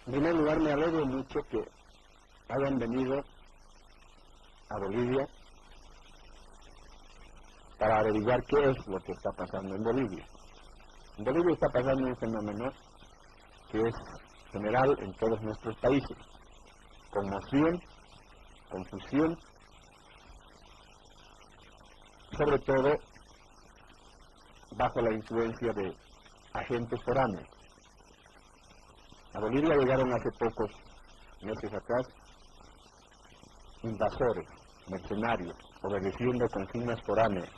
En primer lugar, me alegro mucho que hayan venido a Bolivia para averiguar qué es lo que está pasando en Bolivia. En Bolivia está pasando un fenómeno que es general en todos nuestros países: conmoción, confusión, sobre todo bajo la influencia de agentes foráneos. A Bolivia llegaron hace pocos meses atrás invasores, mercenarios, obedeciendo consignas foráneas,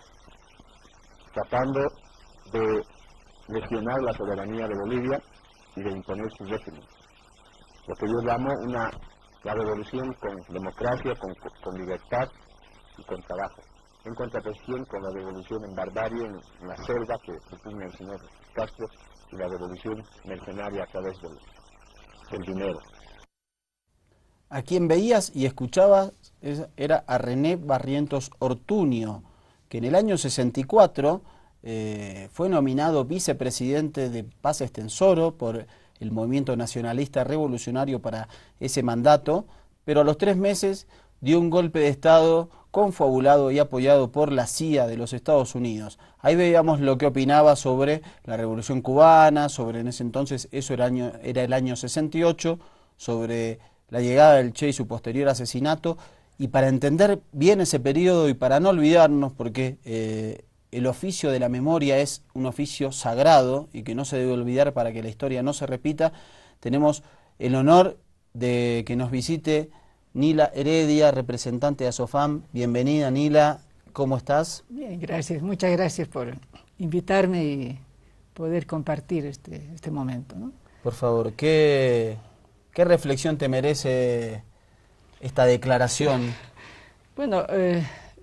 tratando de lesionar la soberanía de Bolivia y de imponer su régimen. Lo que yo llamo la revolución con democracia, con libertad y con trabajo, en contraposición con la revolución en barbarie, en la selva que propugna el señor Castro, y la revolución mercenaria a través del dinero. A quien veías y escuchabas era a René Barrientos Ortuño, que en el año 64 fue nominado vicepresidente de Paz Extensoro por el Movimiento Nacionalista Revolucionario para ese mandato, pero a los 3 meses dio un golpe de Estado confabulado y apoyado por la CIA de los Estados Unidos. Ahí veíamos lo que opinaba sobre la Revolución Cubana, sobre en ese entonces, eso era el año 68, sobre la llegada del Che y su posterior asesinato. Y para entender bien ese periodo y para no olvidarnos, porque el oficio de la memoria es un oficio sagrado y que no se debe olvidar para que la historia no se repita, tenemos el honor de que nos visite Nila Heredia, representante de ASOFAM. Bienvenida, Nila. ¿Cómo estás? Bien, gracias. Muchas gracias por invitarme y poder compartir este momento, ¿no? Por favor, ¿qué reflexión te merece esta declaración? Bueno,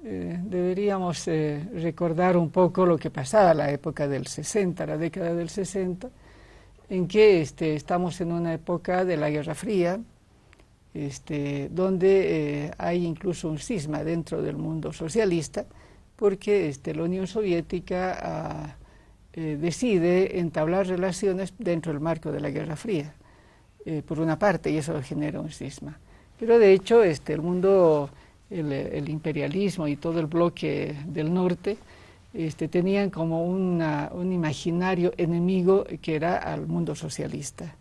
deberíamos recordar un poco lo que pasaba en la época del 60, la década del 60, en que estamos en una época de la Guerra Fría, donde hay incluso un cisma dentro del mundo socialista, porque la Unión Soviética decide entablar relaciones dentro del marco de la Guerra Fría, por una parte, y eso genera un cisma. Pero de hecho el mundo, el imperialismo y todo el bloque del norte tenían como un imaginario enemigo que era al mundo socialista.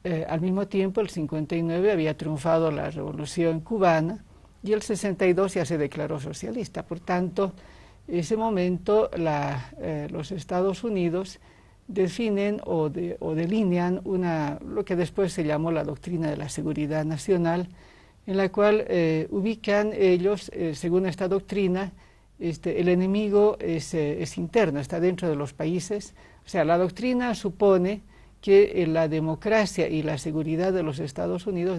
Al mismo tiempo, el 59 había triunfado la Revolución Cubana y el 62 ya se declaró socialista. Por tanto, en ese momento los Estados Unidos definen o delinean lo que después se llamó la doctrina de la seguridad nacional, en la cual ubican ellos, según esta doctrina, el enemigo es interno, está dentro de los países. O sea, la doctrina supone que la democracia y la seguridad de los Estados Unidos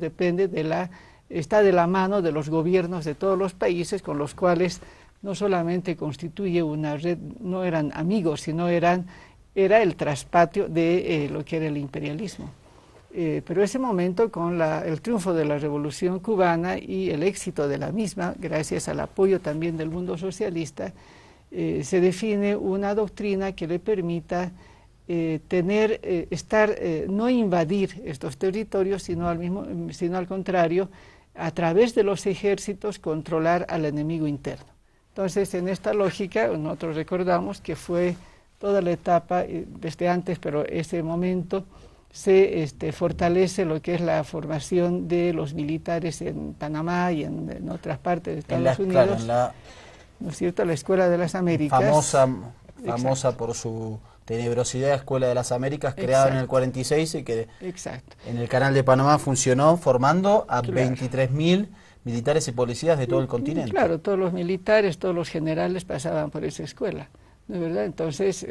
está de la mano de los gobiernos de todos los países, con los cuales no solamente constituye una red, no eran amigos, sino era el traspatio de lo que era el imperialismo. Pero ese momento, con el triunfo de la Revolución Cubana y el éxito de la misma, gracias al apoyo también del mundo socialista, se define una doctrina que le permita no invadir estos territorios, sino al contrario, a través de los ejércitos, controlar al enemigo interno. Entonces, en esta lógica, nosotros recordamos que fue toda la etapa, desde antes, pero ese momento, se fortalece lo que es la formación de los militares en Panamá y en otras partes de Estados Unidos. Claro, ¿no es cierto? La Escuela de las Américas. Famosa por su tenebrosidad, Escuela de las Américas, creada en el 46 y que en el Canal de Panamá funcionó formando a 23.000 militares y policías de todo el continente. Claro, todos los militares, todos los generales pasaban por esa escuela, ¿no es verdad? Entonces,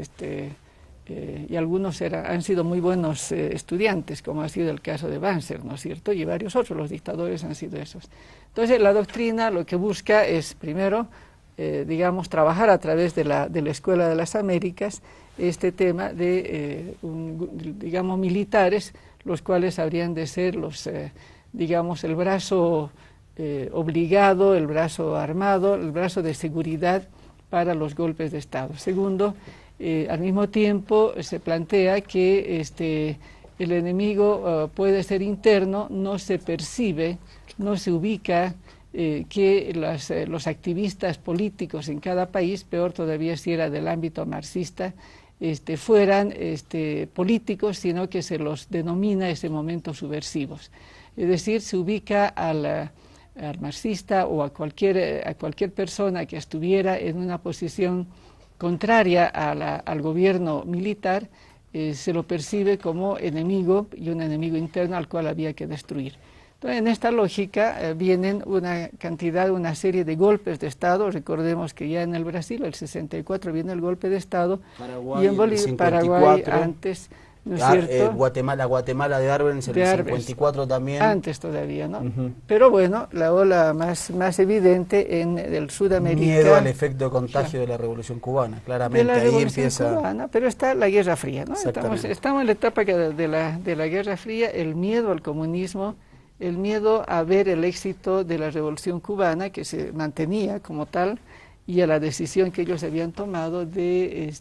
y algunos han sido muy buenos estudiantes, como ha sido el caso de Banzer, ¿no es cierto? Y varios otros, los dictadores han sido esos. Entonces, la doctrina lo que busca es, primero, digamos, trabajar a través de la Escuela de las Américas este tema de, digamos, militares, los cuales habrían de ser digamos, el brazo obligado, el brazo armado, el brazo de seguridad para los golpes de Estado. Segundo, al mismo tiempo se plantea que el enemigo puede ser interno, no se percibe, no se ubica que los activistas políticos en cada país, peor todavía si era del ámbito marxista, fueran políticos, sino que se los denomina ese momento subversivos. Es decir, se ubica al marxista o a cualquier persona que estuviera en una posición contraria al gobierno militar, se lo percibe como enemigo y un enemigo interno al cual había que destruir. Entonces, en esta lógica vienen una serie de golpes de Estado. Recordemos que ya en el Brasil, el 64, viene el golpe de Estado, Paraguay, y en Bolivia, Paraguay antes, ¿no es cierto? Guatemala de Arbenz en el 54 también. Antes todavía, ¿no? Pero bueno, la ola más evidente en el Sudamérica. Miedo al efecto de contagio de la Revolución Cubana, claramente. De la ahí Revolución empieza Cubana, pero está la Guerra Fría, ¿no? Estamos en la etapa de la Guerra Fría, el miedo al comunismo, el miedo a ver el éxito de la Revolución Cubana, que se mantenía como tal, y a la decisión que ellos habían tomado de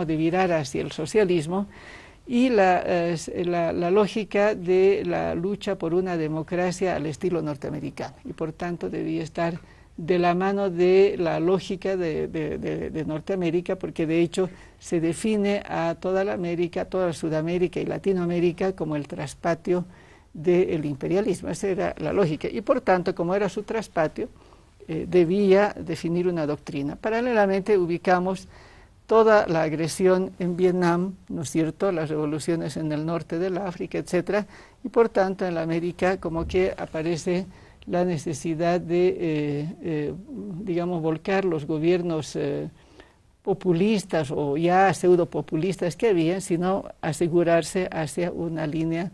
virar hacia el socialismo, y la lógica de la lucha por una democracia al estilo norteamericano, y por tanto debía estar de la mano de la lógica de Norteamérica, porque de hecho se define a toda la América, toda Sudamérica y Latinoamérica como el traspatio del imperialismo. Esa era la lógica, y por tanto, como era su traspatio, debía definir una doctrina. Paralelamente ubicamos toda la agresión en Vietnam, ¿no es cierto?, las revoluciones en el norte del África, etcétera, y por tanto en la América como que aparece la necesidad de, volcar los gobiernos populistas o ya pseudopopulistas que habían, sino asegurarse hacia una línea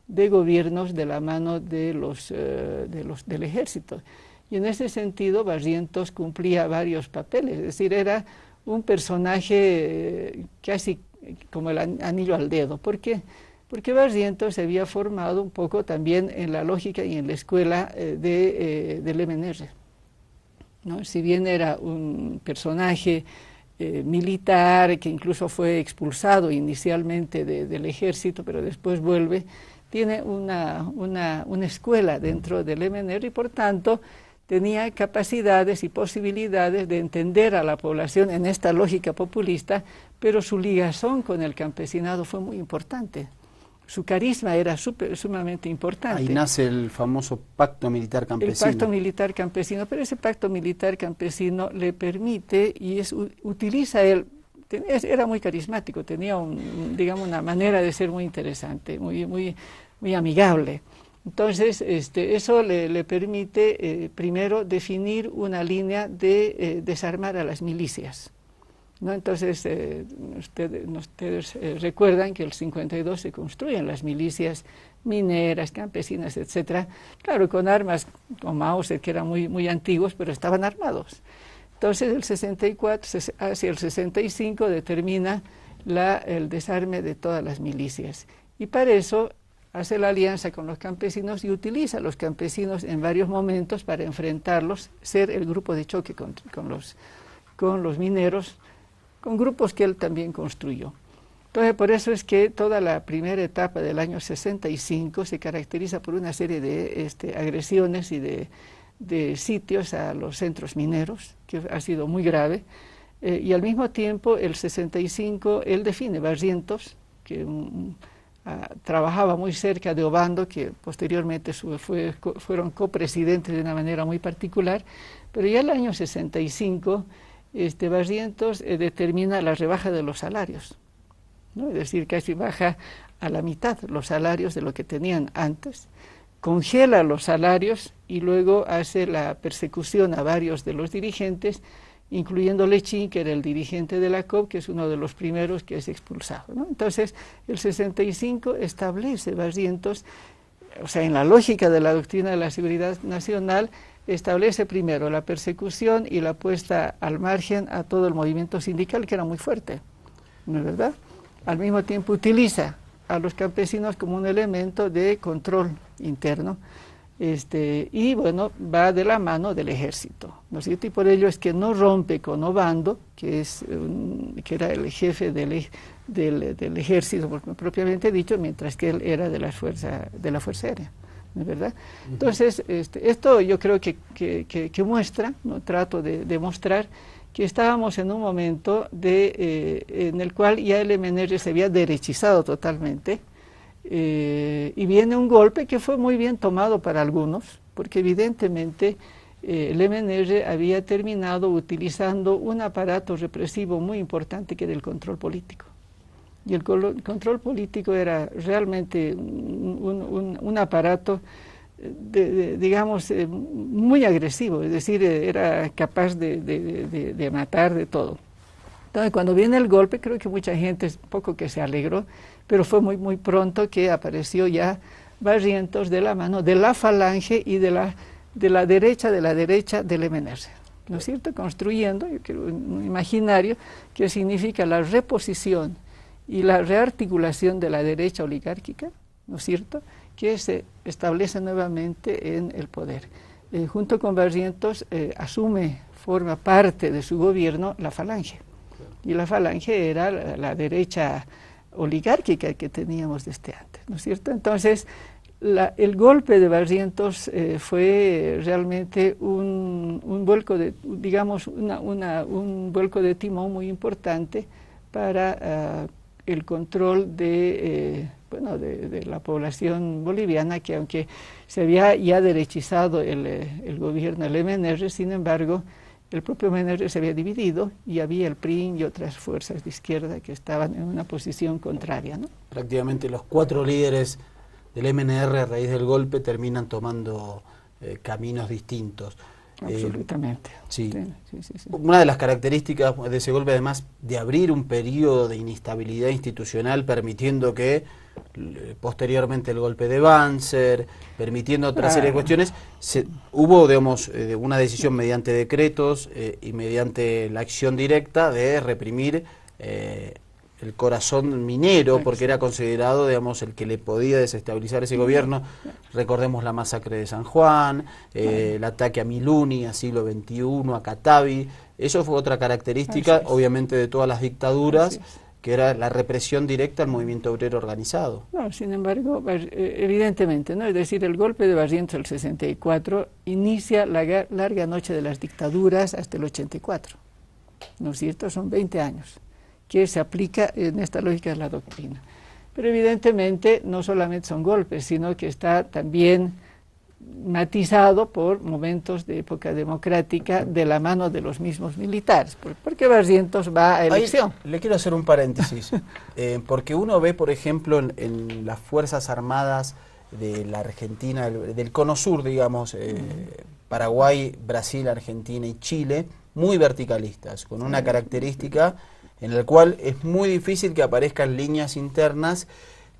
de gobiernos de la mano del ejército. Y en ese sentido Barrientos cumplía varios papeles, es decir, era un personaje casi como el anillo al dedo. ¿Por qué? Porque Barrientos se había formado un poco también en la lógica y en la escuela del MNR, ¿no? Si bien era un personaje militar que incluso fue expulsado inicialmente del ejército, pero después vuelve, tiene una escuela dentro del MNR y por tanto tenía capacidades y posibilidades de entender a la población en esta lógica populista, pero su ligazón con el campesinado fue muy importante. Su carisma era sumamente importante. Ahí nace el famoso pacto militar campesino. El pacto militar campesino, pero ese pacto militar campesino le permite y utiliza él. Era muy carismático, tenía una manera de ser muy interesante, muy amigable. Entonces, eso le permite primero definir una línea de desarmar a las milicias, ¿no? Entonces, ustedes recuerdan que el 52 se construyen las milicias mineras, campesinas, etcétera, claro, con armas como Mauser, que eran muy antiguos, pero estaban armados. Entonces, el 64 hacia el 65 determina el desarme de todas las milicias. Y para eso hace la alianza con los campesinos y utiliza a los campesinos en varios momentos para enfrentarlos, ser el grupo de choque con los mineros, con grupos que él también construyó. Entonces, por eso es que toda la primera etapa del año 65 se caracteriza por una serie de agresiones y de sitios a los centros mineros, que ha sido muy grave, y al mismo tiempo el 65 él define Barrientos, que trabajaba muy cerca de Obando, que posteriormente fueron copresidentes de una manera muy particular, pero ya el año 65 Barrientos determina la rebaja de los salarios, ¿no? Es decir, casi baja a la mitad los salarios de lo que tenían antes, congela los salarios y luego hace la persecución a varios de los dirigentes, incluyendo Lechín, que era el dirigente de la COP, que es uno de los primeros que es expulsado, ¿no? Entonces, el 65 establece Barrientos, o sea, en la lógica de la doctrina de la seguridad nacional, establece primero la persecución y la puesta al margen a todo el movimiento sindical, que era muy fuerte, ¿no es verdad? Al mismo tiempo utiliza a los campesinos como un elemento de control interno, Y bueno, va de la mano del ejército, ¿no es cierto? Y por ello es que no rompe con Obando, que era el jefe del ejército propiamente dicho, mientras que él era de la Fuerza Aérea, ¿no es verdad? Entonces, esto yo creo que muestra, ¿no? Trato de mostrar que estábamos en un momento en el cual ya el MNR se había derechizado totalmente, y viene un golpe que fue muy bien tomado para algunos, porque evidentemente el MNR había terminado utilizando un aparato represivo muy importante que era el control político. Y el control político era realmente un aparato, digamos, muy agresivo, es decir, era capaz de matar, de todo. Entonces, cuando viene el golpe, creo que mucha gente un poco que se alegró, pero fue muy pronto que apareció ya Barrientos de la mano de la Falange y de la derecha del MNR, ¿no es cierto? Construyendo, yo creo, un imaginario que significa la reposición y la rearticulación de la derecha oligárquica, ¿no es cierto?, que se establece nuevamente en el poder. Junto con Barrientos forma parte de su gobierno la Falange, y la Falange era la derecha oligárquica que teníamos desde antes, ¿no es cierto? Entonces, el golpe de Barrientos fue realmente un vuelco de, digamos, un vuelco de timón muy importante para el control de la población boliviana, que aunque se había ya derechizado el gobierno del MNR, sin embargo, el propio MNR se había dividido y había el PRI y otras fuerzas de izquierda que estaban en una posición contraria, ¿no? Prácticamente los 4 líderes del MNR a raíz del golpe terminan tomando caminos distintos. Absolutamente. Sí. Sí. Una de las características de ese golpe, además de abrir un periodo de inestabilidad institucional, permitiendo que posteriormente el golpe de Banzer, permitiendo otra serie de cuestiones, hubo, digamos, una decisión mediante decretos y mediante la acción directa de reprimir el corazón minero, porque era considerado, digamos, el que le podía desestabilizar ese gobierno. Recordemos la masacre de San Juan, el ataque a Miluni, a siglo XXI, a Catavi. Eso fue otra característica, obviamente, de todas las dictaduras, que era la represión directa al movimiento obrero organizado. No, sin embargo, evidentemente, ¿no? Es decir, el golpe de Barrientos del 64 inicia la larga noche de las dictaduras hasta el 84, ¿no es cierto? Son 20 años que se aplica en esta lógica de la doctrina. Pero evidentemente no solamente son golpes, sino que está también matizado por momentos de época democrática de la mano de los mismos militares, porque Barrientos va a elección. Ahí le quiero hacer un paréntesis, porque uno ve, por ejemplo, en las Fuerzas Armadas de la Argentina, del Cono Sur, digamos, Paraguay, Brasil, Argentina y Chile, muy verticalistas, con una característica en la cual es muy difícil que aparezcan líneas internas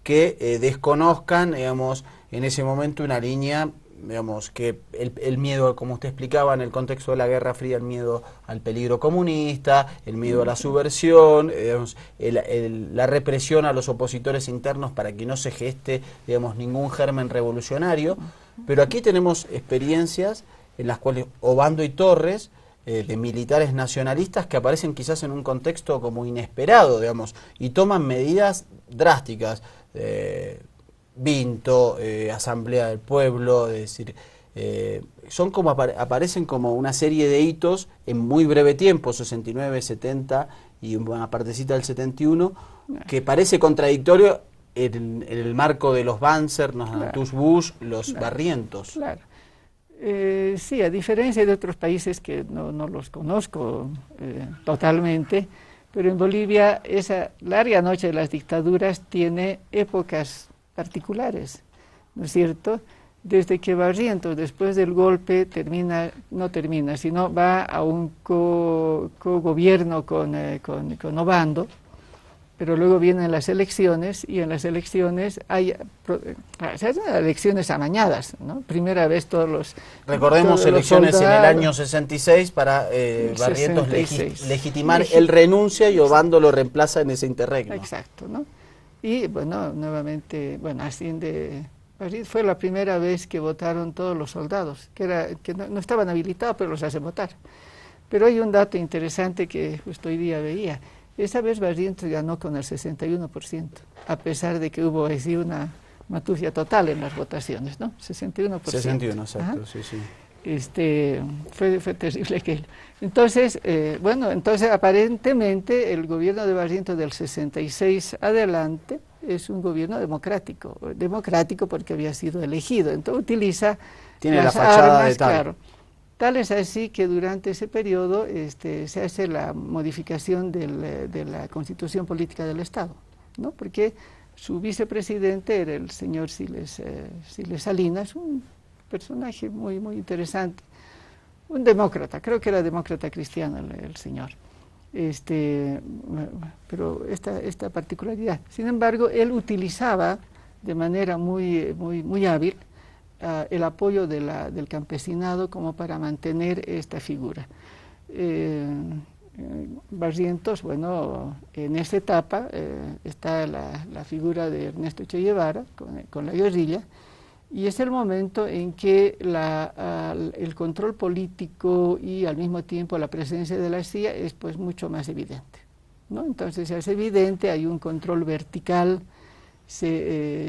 que desconozcan, digamos, en ese momento una línea, digamos, que el miedo, como usted explicaba, en el contexto de la Guerra Fría, el miedo al peligro comunista, el miedo a la subversión, digamos, la represión a los opositores internos para que no se geste, digamos, ningún germen revolucionario. Pero aquí tenemos experiencias en las cuales Obando y Torres, de militares nacionalistas que aparecen quizás en un contexto como inesperado, digamos, y toman medidas drásticas, Vinto, Asamblea del Pueblo, es decir, son como aparecen como una serie de hitos en muy breve tiempo, 69, 70 y una partecita del 71, que parece contradictorio en el marco de los Banzer, los Natus Bush, los Barrientos. Claro. Sí, a diferencia de otros países que no los conozco totalmente, pero en Bolivia esa larga noche de las dictaduras tiene épocas particulares, ¿no es cierto? Desde que Barrientos, después del golpe, no termina, sino va a un co-gobierno con Obando, pero luego vienen las elecciones, y en las elecciones se hacen elecciones amañadas, ¿no? Primera vez Recordemos elecciones en el año 66 para Barrientos legitimar, él renuncia y Obando lo reemplaza en ese interregno. Exacto, ¿no? Y bueno, nuevamente, asciende Fue la primera vez que votaron todos los soldados, que no estaban habilitados, pero los hacen votar. Pero hay un dato interesante que justo hoy día veía. Esa vez Barrientos ganó con el 61%, a pesar de que hubo así una matufia total en las votaciones, ¿no? 61%. 61, exacto, sí, sí. Fue terrible aquello. Entonces, entonces aparentemente el gobierno de Barrientos del 66 adelante es un gobierno democrático porque había sido elegido, entonces utiliza tiene las la fachada armas, de tal. claro. Tal es así que durante ese periodo se hace la modificación de la Constitución Política del Estado, ¿no? Porque su vicepresidente era el señor Siles Salinas, un personaje muy, muy interesante, un demócrata, creo que era demócrata cristiano el señor, pero esta particularidad. Sin embargo, él utilizaba de manera muy, muy, muy hábil el apoyo del campesinado como para mantener esta figura. Barrientos, bueno, en esta etapa está la figura de Ernesto Che Guevara con la guerrilla, y es el momento en que el control político y al mismo tiempo la presencia de la CIA es pues mucho más evidente, ¿no? Entonces se hace evidente, hay un control vertical, se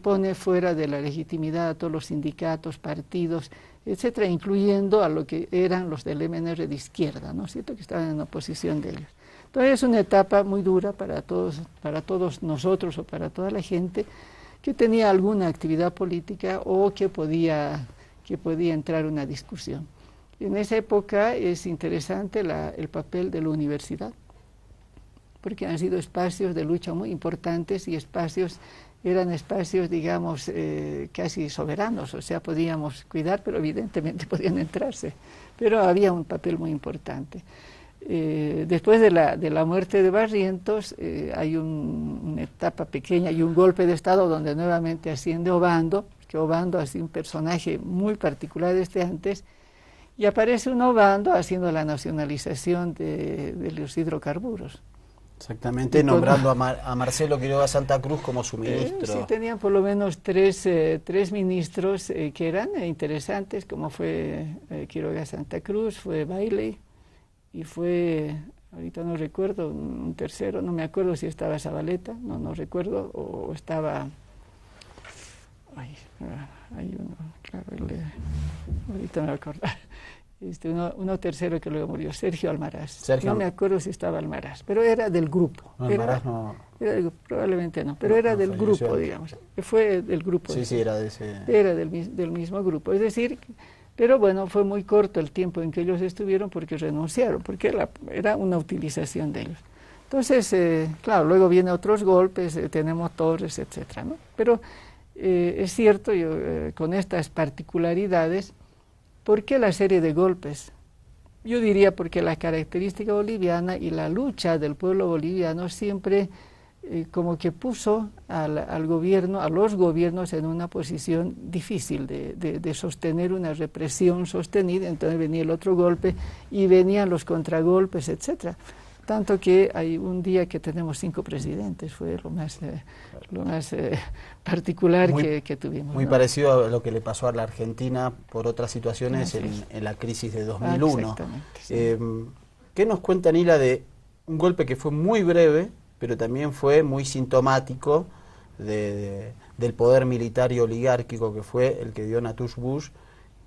pone fuera de la legitimidad a todos los sindicatos, partidos, etcétera, incluyendo a lo que eran los del MNR de izquierda, ¿no es cierto?, que estaban en oposición de ellos. Entonces es una etapa muy dura para todos nosotros o para toda la gente que tenía alguna actividad política o que podía entrar en una discusión. En esa época es interesante el papel de la universidad, porque han sido espacios de lucha muy importantes y eran espacios, digamos, casi soberanos, o sea, podíamos cuidar, pero evidentemente podían entrarse, pero había un papel muy importante. Después de la muerte de Barrientos hay una etapa pequeña y un golpe de Estado donde nuevamente asciende Obando, que Obando ha sido un personaje muy particular antes, y aparece un Obando haciendo la nacionalización de los hidrocarburos. Exactamente, nombrando a Marcelo Quiroga Santa Cruz como su ministro. Sí, tenían por lo menos tres ministros que eran interesantes, como fue Quiroga Santa Cruz, fue Bailey, y fue, ahorita no recuerdo, un tercero, no me acuerdo si estaba Zabaleta, no recuerdo, o estaba, hay uno, claro, ahorita me voy a acordar, uno tercero que luego murió, Sergio Almaraz. No me acuerdo si estaba Almaraz, pero era del grupo. Almaraz no. Probablemente no, pero era del grupo, digamos. Fue del grupo. Sí, era de ese. Era del mismo grupo. Es decir, pero bueno, fue muy corto el tiempo en que ellos estuvieron porque renunciaron, porque era una utilización de ellos. Entonces, claro, luego vienen otros golpes, tenemos Torres, etcétera, ¿no? Pero es cierto, con estas particularidades, ¿por qué la serie de golpes? Yo diría porque la característica boliviana y la lucha del pueblo boliviano siempre como que puso al gobierno, a los gobiernos en una posición difícil de sostener una represión sostenida. Entonces venía el otro golpe y venían los contragolpes, etcétera. Tanto que hay un día que tenemos 5 presidentes, fue lo más particular que tuvimos. Muy, ¿no?, parecido a lo que le pasó a la Argentina por otras situaciones en la crisis de 2001. Exactamente, sí. ¿Qué nos cuenta Nila de un golpe que fue muy breve, pero también fue muy sintomático del poder militar y oligárquico que fue el que dio Natush Bush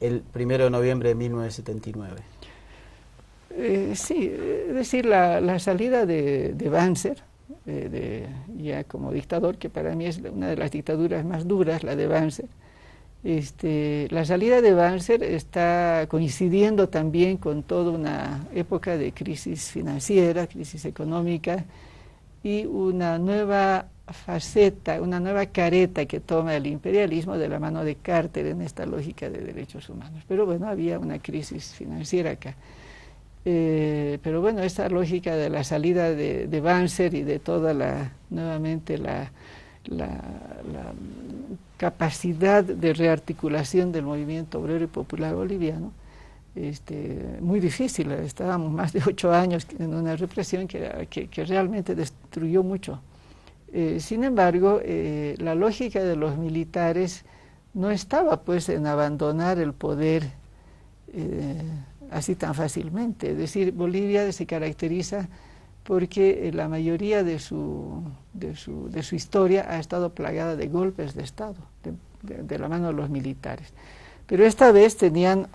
el 1 de noviembre de 1979? Sí, es decir, la salida de Banzer, ya como dictador, que para mí es una de las dictaduras más duras, la de Banzer, la salida de Banzer está coincidiendo también con toda una época de crisis financiera, crisis económica, y una nueva faceta, una nueva careta que toma el imperialismo de la mano de Carter en esta lógica de derechos humanos. Pero bueno, había una crisis financiera acá. Pero bueno, esta lógica de la salida de Banzer y de toda nuevamente la capacidad de rearticulación del movimiento obrero y popular boliviano, muy difícil. Estábamos más de 8 años en una represión que realmente destruyó mucho. Sin embargo, la lógica de los militares no estaba pues en abandonar el poder así tan fácilmente. Es decir, Bolivia se caracteriza porque la mayoría de su historia ha estado plagada de golpes de Estado, de la mano de los militares. Pero esta vez tenían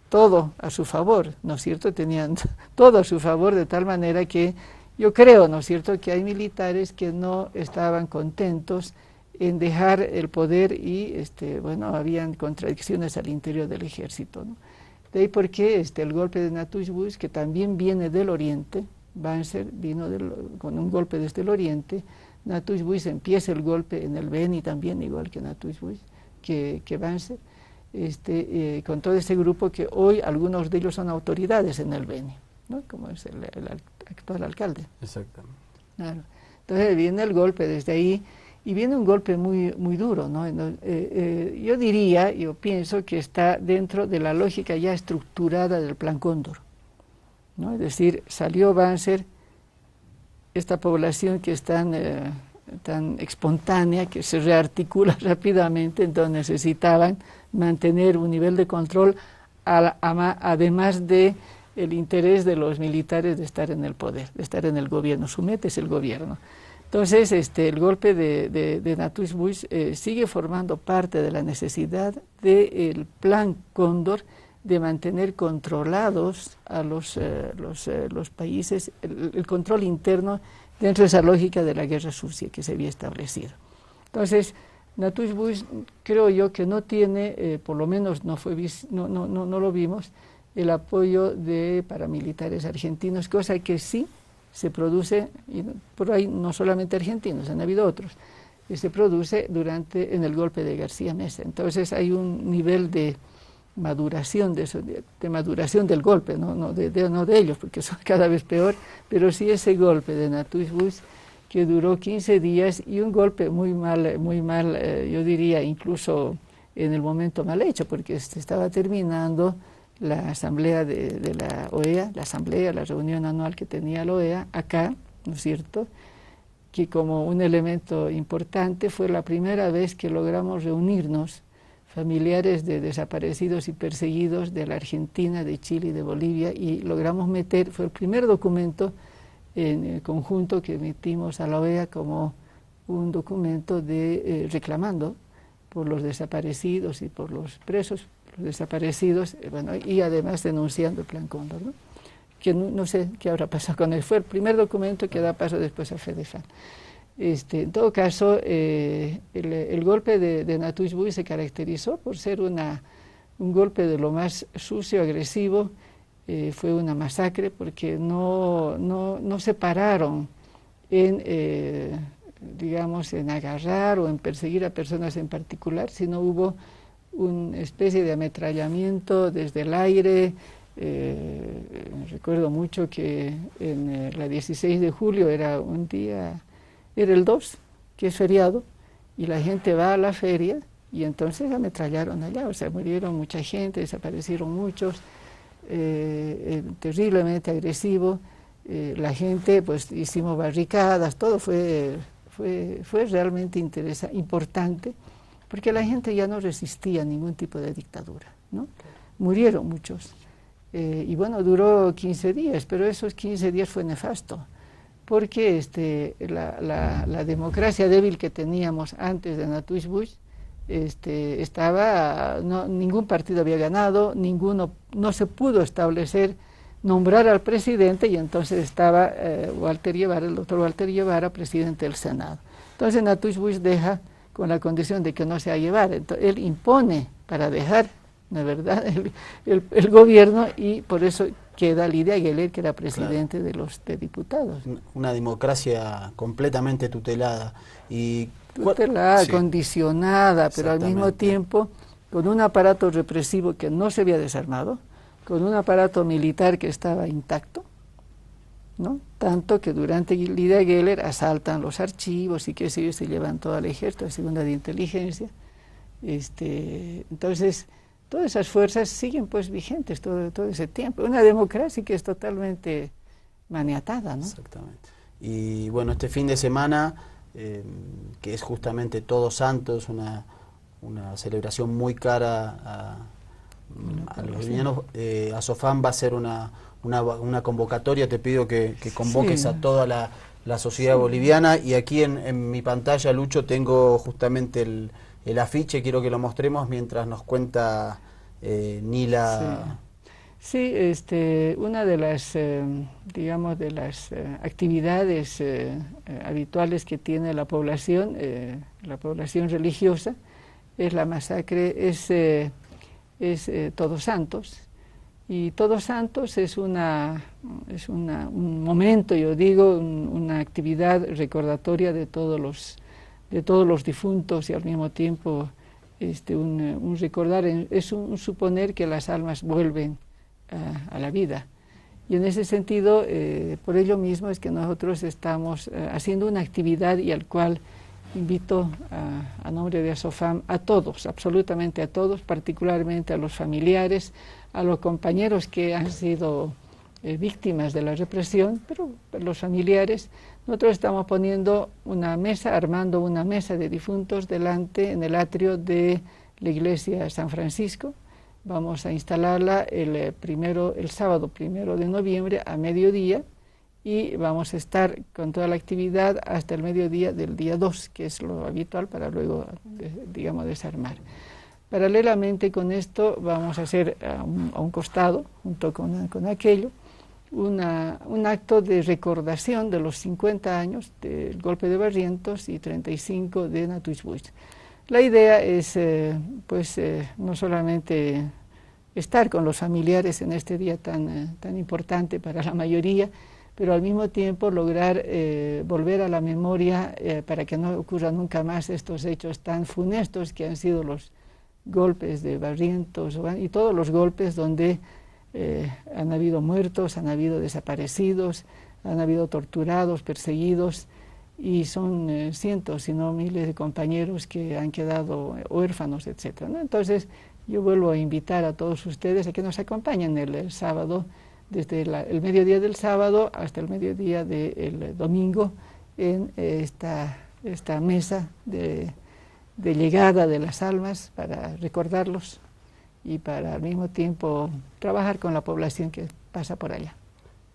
todo a su favor, ¿no es cierto? Tenían todo a su favor, de tal manera que yo creo, ¿no es cierto?, que hay militares que no estaban contentos en dejar el poder y, bueno, habían contradicciones al interior del ejército, ¿no? De ahí porque el golpe de Natushbush, que también viene del oriente, Banzer vino con un golpe desde el oriente, Natushbush empieza el golpe en el Beni también, igual que Natushbush, que Banzer, con todo ese grupo que hoy algunos de ellos son autoridades en el Beni, ¿no?, como es el actual alcalde. Exactamente. Claro. Entonces viene el golpe desde ahí, y viene un golpe muy, muy duro, ¿no? Yo pienso que está dentro de la lógica ya estructurada del Plan Cóndor, ¿no? Es decir, salió Banzer, esta población que es tan espontánea, que se rearticula rápidamente, entonces necesitaban mantener un nivel de control, además de el interés de los militares de estar en el poder, de estar en el gobierno. Su meta es el gobierno. Entonces, el golpe de Natushbush sigue formando parte de la necesidad del Plan Cóndor de mantener controlados a los países, el control interno dentro de esa lógica de la guerra sucia que se había establecido. Entonces, Natushbush creo yo que no tiene, por lo menos no lo vimos, el apoyo de paramilitares argentinos, cosa que sí se produce, y por ahí no solamente argentinos, han habido otros, que se produce en el golpe de García Meza. Entonces hay un nivel de maduración, de maduración del golpe, no de ellos, porque son cada vez peor, pero sí ese golpe de Natushbush que duró 15 días y un golpe muy mal, yo diría incluso en el momento mal hecho, porque se estaba terminando la asamblea de la OEA, la reunión anual que tenía la OEA, acá, ¿no es cierto?, que como un elemento importante fue la primera vez que logramos reunirnos familiares de desaparecidos y perseguidos de la Argentina, de Chile y de Bolivia, y logramos fue el primer documento en el conjunto que emitimos a la OEA como un documento reclamando por los desaparecidos y por los presos, los desaparecidos, bueno, y además denunciando el Plan Cóndor, ¿no?, que no sé qué habrá pasado con él. Fue el primer documento que da paso después a FEDEFAN. En todo caso, el golpe de Natushbush se caracterizó por ser un golpe de lo más sucio, agresivo. Fue una masacre porque no se pararon digamos, en agarrar o en perseguir a personas en particular, sino hubo una especie de ametrallamiento desde el aire. Recuerdo mucho que en la 16 de julio era el 2, que es feriado, y la gente va a la feria y entonces ametrallaron allá, o sea, murieron mucha gente, desaparecieron muchos, terriblemente agresivo. La gente, pues hicimos barricadas, todo fue realmente importante, porque la gente ya no resistía ningún tipo de dictadura, ¿no? Murieron muchos. Y bueno, duró 15 días, pero esos 15 días fue nefasto, porque la democracia débil que teníamos antes de Natushbush, ningún partido había ganado, no se pudo establecer, nombrar al presidente, y entonces estaba el doctor Walter Guevara, presidente del Senado. Entonces Natushbush deja con la condición de que no sea Guevara, entonces, él impone para dejar, ¿no es verdad?, el gobierno, y por eso queda Lidia Geller, que era presidente, claro, de los diputados. Una democracia completamente tutelada. Tutelada, sí, condicionada, pero al mismo tiempo con un aparato represivo que no se había desarmado, con un aparato militar que estaba intacto, ¿no? Tanto que durante Lidia Geller asaltan los archivos y que se llevan todo al ejército, a la segunda de inteligencia. Entonces, todas esas fuerzas siguen pues vigentes todo ese tiempo. Una democracia que es totalmente maniatada, ¿no? Exactamente. Y bueno, este fin de semana que es justamente Todos Santos, una celebración muy cara a los bolivianos. ASOFAM va a hacer una convocatoria. Te pido que convoques a toda la sociedad boliviana, y aquí en mi pantalla, Lucho, tengo justamente el afiche. Quiero que lo mostremos mientras nos cuenta Nila. Sí, una de las, digamos, de las actividades habituales que tiene la población religiosa, es la masacre, es Todos Santos. Y Todos Santos es un momento, yo digo, una actividad recordatoria de todos los difuntos, y al mismo tiempo un recordar, es un suponer que las almas vuelven a la vida. Y en ese sentido, por ello mismo es que nosotros estamos haciendo una actividad, y al cual invito a nombre de ASOFAM a todos, absolutamente a todos, particularmente a los familiares, a los compañeros que han sido víctimas de la represión, pero los familiares. Nosotros estamos poniendo una mesa, armando una mesa de difuntos delante, en el atrio de la iglesia San Francisco. Vamos a instalarla el sábado 1 de noviembre a mediodía, y vamos a estar con toda la actividad hasta el mediodía del día 2, que es lo habitual, para luego, digamos, desarmar. Paralelamente con esto vamos a hacer a un costado, junto con aquello, un acto de recordación de los 50 años del golpe de Barrientos y 35 de Natuixbuy. La idea es, no solamente estar con los familiares en este día tan importante para la mayoría, pero al mismo tiempo lograr volver a la memoria para que no ocurran nunca más estos hechos tan funestos que han sido los golpes de Barrientos y todos los golpes donde han habido muertos, han habido desaparecidos, han habido torturados, perseguidos, y son cientos, si no miles de compañeros que han quedado huérfanos, etc., ¿no? Entonces, yo vuelvo a invitar a todos ustedes a que nos acompañen el sábado, desde el mediodía del sábado hasta el mediodía del domingo, en esta mesa de llegada de las almas, para recordarlos y para al mismo tiempo trabajar con la población que pasa por allá.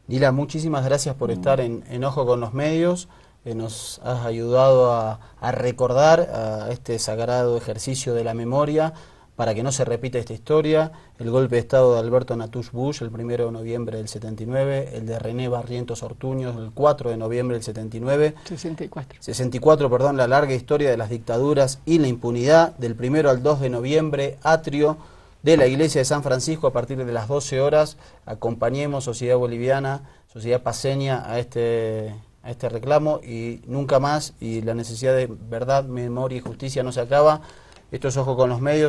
Nila, muchísimas gracias por estar en Ojo con los Medios. Nos has ayudado a recordar a este sagrado ejercicio de la memoria, para que no se repita esta historia. El golpe de Estado de Alberto Natuixbuy el 1 de noviembre del 79, el de René Barrientos Ortuño el 4 de noviembre del 79. 64, perdón, la larga historia de las dictaduras y la impunidad, del 1 al 2 de noviembre, atrio de la iglesia de San Francisco, a partir de las 12 horas. Acompañemos, sociedad boliviana, sociedad paceña, a este reclamo, y nunca más, y la necesidad de verdad, memoria y justicia no se acaba. Esto es Ojo con los Medios.